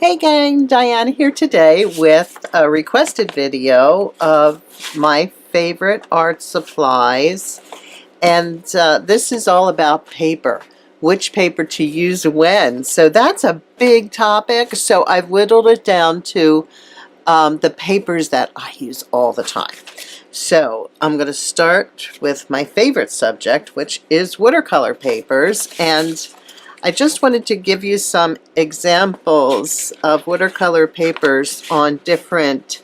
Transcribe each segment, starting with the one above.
Hey gang, Diana here today with a requested video of my favorite art supplies, and this is all about paper, which paper to use when. So that's a big topic, so I've whittled it down to the papers that I use all the time. So I'm going to start with my favorite subject, which is watercolor papers, and I just wanted to give you some examples of watercolor papers on different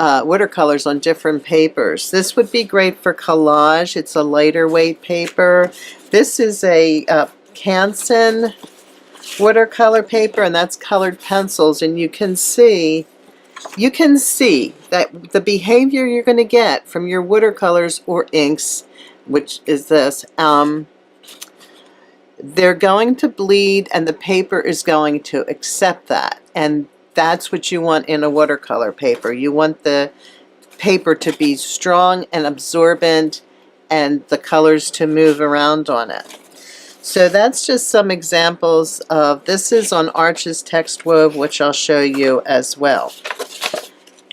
watercolors on different papers. This would be great for collage. It's a lighter weight paper. This is a Canson watercolor paper, and that's colored pencils, and you can see that the behavior you're going to get from your watercolors or inks, which is this, they're going to bleed, and the paper is going to accept that. And that's what you want in a watercolor paper. You want the paper to be strong and absorbent and the colors to move around on it. So that's just some examples of, this is on Arch's Text Wove, which I'll show you as well.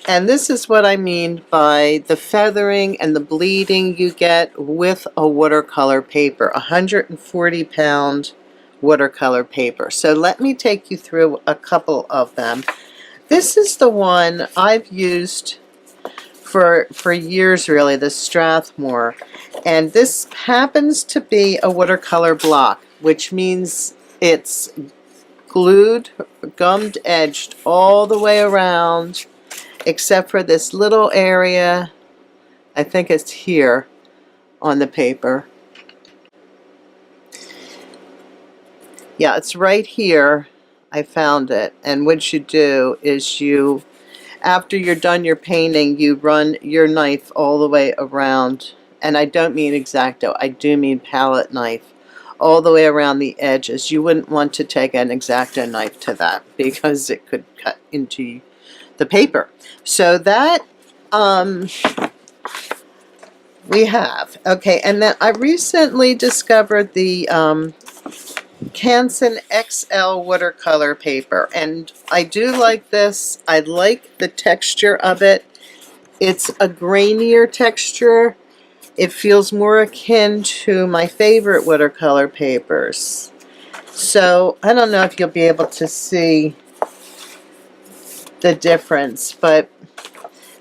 And this is what I mean by the feathering and the bleeding you get with a watercolor paper, 140-pound watercolor paper. So let me take you through a couple of them. This is the one I've used for years, really, the Strathmore. And this happens to be a watercolor block, which means it's glued, gummed edged all the way around, except for this little area. I think it's here on the paper. Yeah, it's right here. I found it. And what you do is you, after you're done your painting, you run your knife all the way around. And I don't mean X-Acto, I do mean palette knife, all the way around the edges. You wouldn't want to take an X-Acto knife to that because it could cut into the paper. So that we have. Okay, and then I recently discovered the Kansan XL watercolor paper, and I do like this. I like the texture of it. It's a grainier texture. It feels more akin to my favorite watercolor papers. So I don't know if you'll be able to see the difference, but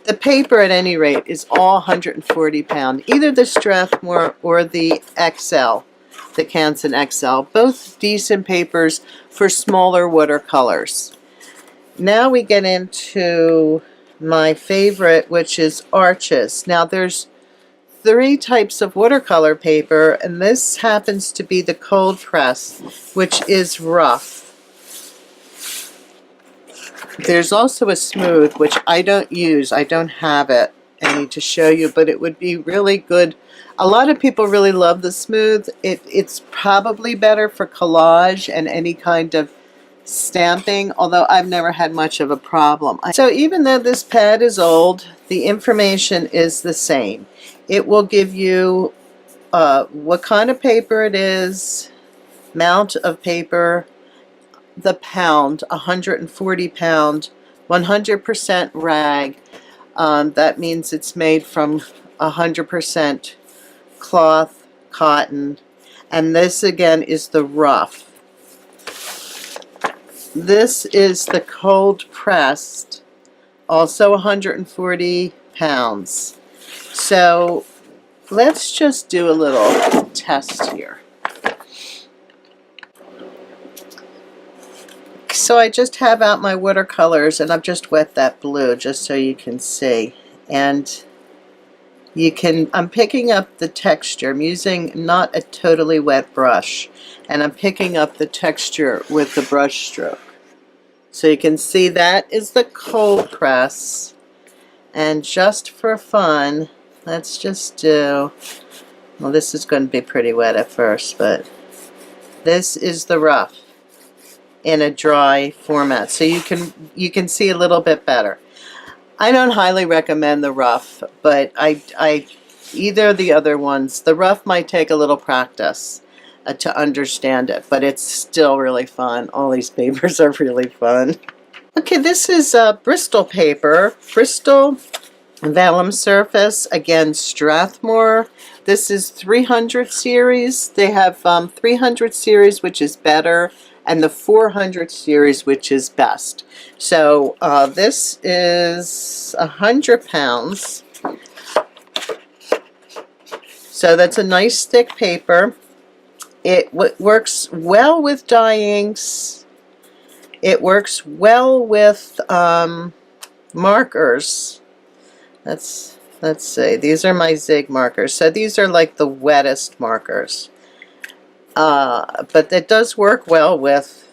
the paper at any rate is all 140 pound, either the Strathmore or the XL, the Canson XL, both decent papers for smaller watercolors. Now we get into my favorite, which is Arches. Now there's 3 types of watercolor paper, and this happens to be the cold press, which is rough. There's also a smooth, which I don't use. I don't have it. I need to show you, but it would be really good. A lot of people really love the smooth. It's probably better for collage and any kind of stamping, although I've never had much of a problem. So even though this pad is old, the information is the same. It will give you what kind of paper it is, amount of paper, the pound, 140 pound, 100% rag. That means it's made from 100% cloth, cotton, and this again is the rough. This is the cold pressed, also 140 pounds. So let's just do a little test here. So I just have out my watercolors, and I've just wet that blue just so you can see. And you can, I'm picking up the texture. I'm using not a totally wet brush, and I'm picking up the texture with the brush stroke. So you can see that is the cold press. And just for fun, let's just do, well, this is going to be pretty wet at first, but this is the rough in a dry format, so you can see a little bit better. I don't highly recommend the rough, but I either of the other ones. The rough might take a little practice, to understand it, but it's still really fun. All these papers are really fun. Okay, this is Bristol paper, Bristol Vellum surface, again Strathmore. This is 300 series. They have 300 series, which is better, and the 400 series, which is best. So this is 100 pounds. So that's a nice thick paper. It works well with dye inks. It works well with markers. Let's see. These are my Zig markers. So these are like the wettest markers. But it does work well with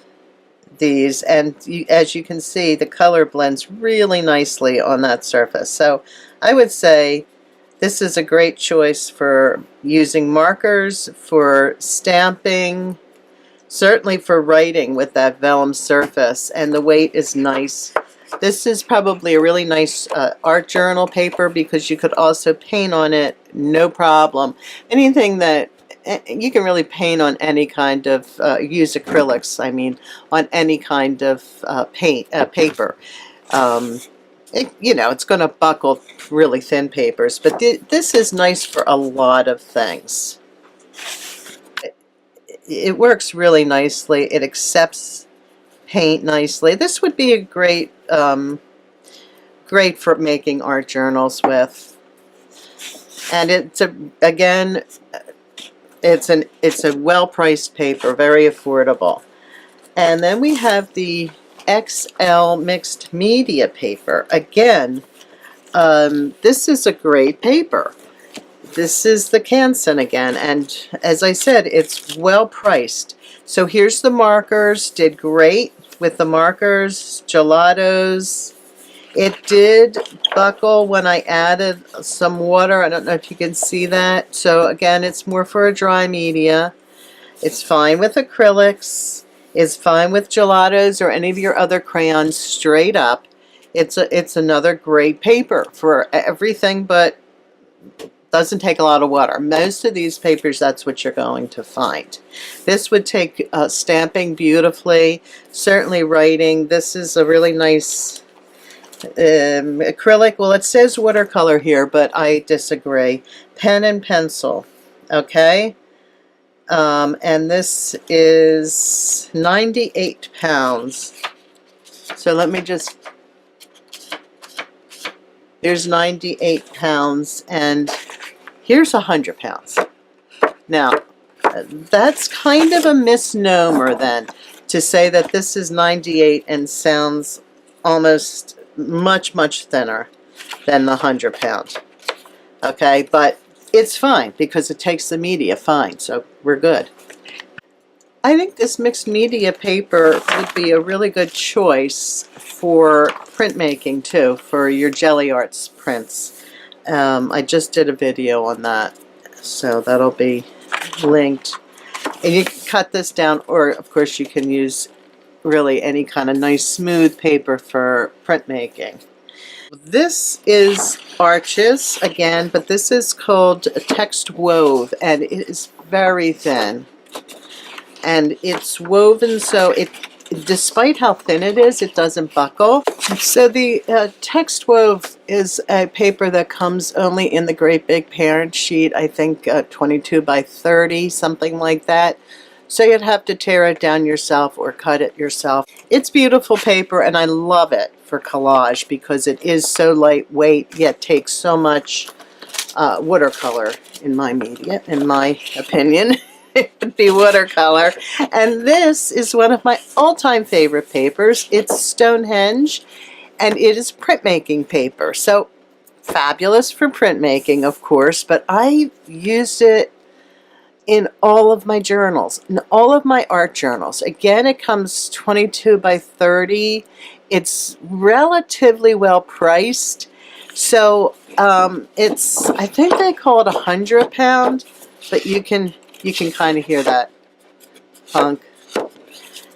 these, and as you can see, the color blends really nicely on that surface. So I would say this is a great choice for using markers, for stamping, certainly for writing with that vellum surface, and the weight is nice. This is probably a really nice art journal paper because you could also paint on it, no problem. Anything that you can really paint on any kind of, use acrylics, I mean, on any kind of paper. You know, it's going to buckle really thin papers, but this is nice for a lot of things. It works really nicely. It accepts paint nicely. This would be a great great for making art journals with. And it's again, it's a well-priced paper, very affordable. And then we have the XL mixed media paper. Again, this is a great paper. This is the Kansan again, and as I said, it's well priced. So here's the markers. Did great with the markers, gelatos. It did buckle when I added some water. I don't know if you can see that. So again, it's more for a dry media. It's fine with acrylics. It's fine with gelatos or any of your other crayons straight up. It's another great paper for everything, but doesn't take a lot of water. Most of these papers, that's what you're going to find. This would take stamping beautifully, certainly writing. This is a really nice acrylic. Well, it says watercolor here, but I disagree. Pen and pencil, okay? And this is 98 pounds. So let me just, there's 98 pounds, and here's 100 pounds. Now, that's kind of a misnomer then, to say that this is 98 and sounds almost much thinner than the 100 pound. Okay, but it's fine because it takes the media fine, so we're good. I think this mixed media paper would be a really good choice for printmaking too, for your Jelly Arts prints. I just did a video on that, so that'll be linked. And you can cut this down, or of course you can use really any kind of nice smooth paper for printmaking. This is Arches again, but this is called Text Wove, and it is very thin. And it's woven so it, despite how thin it is, it doesn't buckle. So the Text Wove is a paper that comes only in the great big parent sheet, I think 22 by 30, something like that. So you'd have to tear it down yourself or cut it yourself. It's beautiful paper, and I love it for collage because it is so lightweight yet takes so much watercolor in my media, in my opinion. It would be watercolor. And this is one of my all-time favorite papers. It's Stonehenge, and it is printmaking paper. So fabulous for printmaking, of course, but I used it in all of my journals, in all of my art journals. Again, it comes 22 by 30. It's relatively well priced. So it's, I think they call it 100 pound, but you can kind of hear that punk.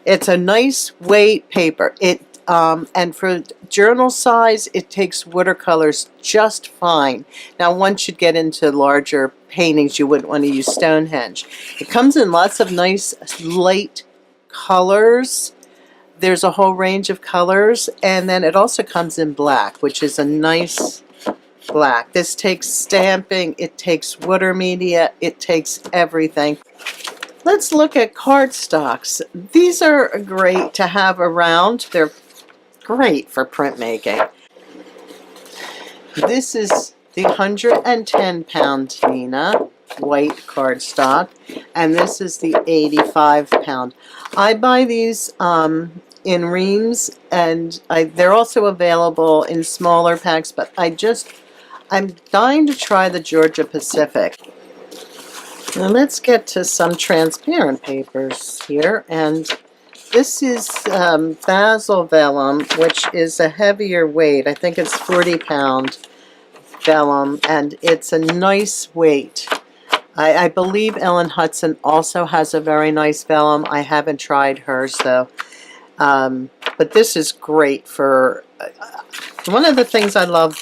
It's a nice weight paper. and for journal size, it takes watercolors just fine. Now, one should get into larger paintings, you wouldn't want to use Stonehenge. It comes in lots of nice light colors. There's a whole range of colors, and then it also comes in black, which is a nice black. This takes stamping, it takes water media, it takes everything. Let's look at cardstocks. These are great to have around. They're great for printmaking. This is the 110-pound Nina white cardstock, and this is the 85-pound. I buy these in reams, and they're also available in smaller packs, but I'm dying to try the Georgia Pacific. Now let's get to some transparent papers here, and this is Basil Vellum, which is a heavier weight. I think it's 40-pound vellum, and it's a nice weight. I believe Ellen Hudson also has a very nice vellum. I haven't tried hers though, but this is great for. One of the things I love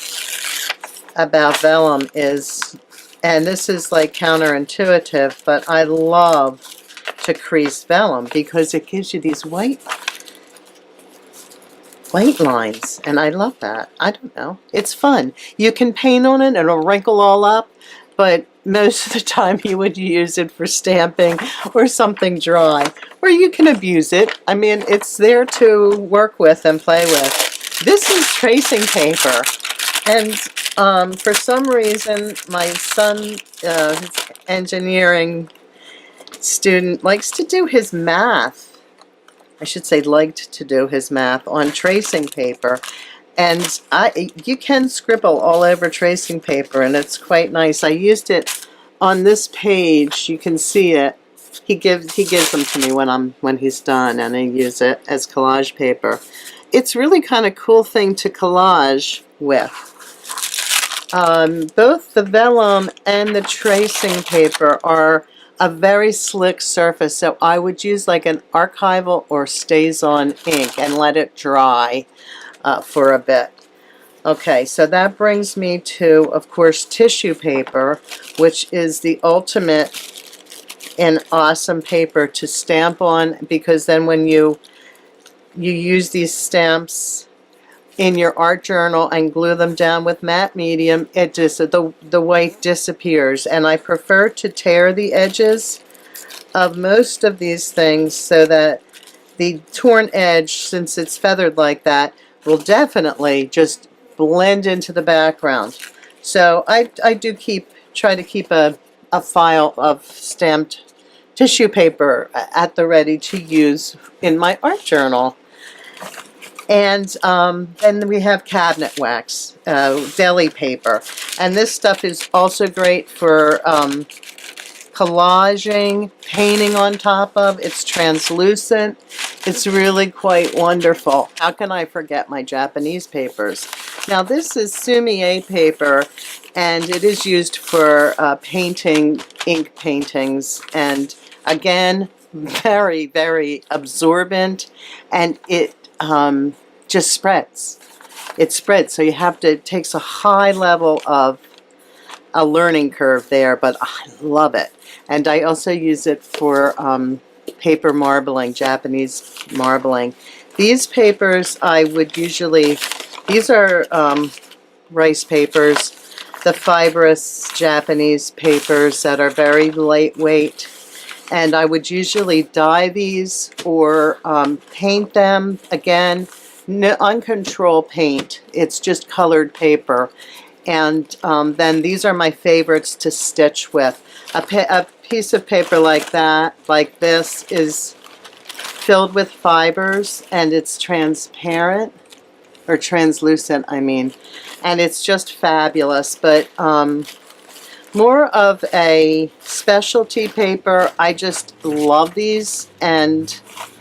about vellum is, and this is like counterintuitive, but I love to crease vellum because it gives you these white lines, and I love that. I don't know, it's fun. You can paint on it and it'll wrinkle all up, but most of the time you would use it for stamping or something dry, or you can abuse it. I mean, it's there to work with and play with. This is tracing paper, and for some reason my son, his engineering student, likes to do his math. I should say liked to do his math on tracing paper, and you can scribble all over tracing paper, and it's quite nice. I used it on this page. You can see it. He gives them to me when he's done, and I use it as collage paper. It's really kind of cool thing to collage with. Both the vellum and the tracing paper are a very slick surface, so I would use like an archival or StazOn ink and let it dry for a bit. Okay, so that brings me to, of course, tissue paper, which is the ultimate and awesome paper to stamp on, because then when you use these stamps in your art journal and glue them down with matte medium, it just, the white disappears. And I prefer to tear the edges of most of these things so that the torn edge, since it's feathered like that, will definitely just blend into the background. So I do try to keep a file of stamped tissue paper at the ready to use in my art journal. And then we have cabinet wax, deli paper. And this stuff is also great for collaging, painting on top of. It's translucent. It's really quite wonderful. How can I forget my Japanese papers? Now this is sumi-e paper, and it is used for painting, ink paintings. And again, very, very absorbent, and it just spreads. It spreads, so you have to, it takes a high level of a learning curve there, but I love it. And I also use it for paper marbling, Japanese marbling. These papers I would usually, these are rice papers, the fibrous Japanese papers that are very lightweight. And I would usually dye these or paint them. Again, no uncontrolled paint. It's just colored paper. And then these are my favorites to stitch with. A piece of paper like that, like this, is filled with fibers, and it's transparent, or translucent, I mean. And it's just fabulous. But more of a specialty paper. I just love these and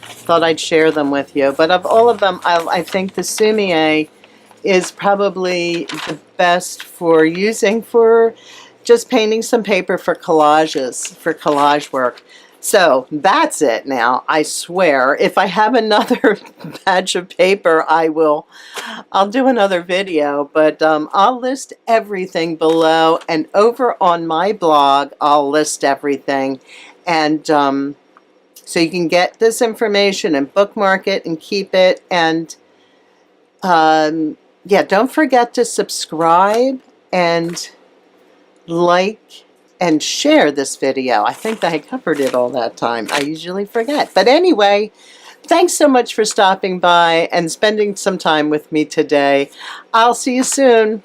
thought I'd share them with you. But of all of them, I think the sumi-e is probably the best for using for just painting some paper for collages, for collage work. So that's it now. I swear, if I have another batch of paper, I'll do another video, but I'll list everything below, and over on my blog, I'll list everything. And so you can get this information and bookmark it and keep it. And yeah, don't forget to subscribe and like and share this video. I think I covered it all that time. I usually forget. But anyway, thanks so much for stopping by and spending some time with me today. I'll see you soon.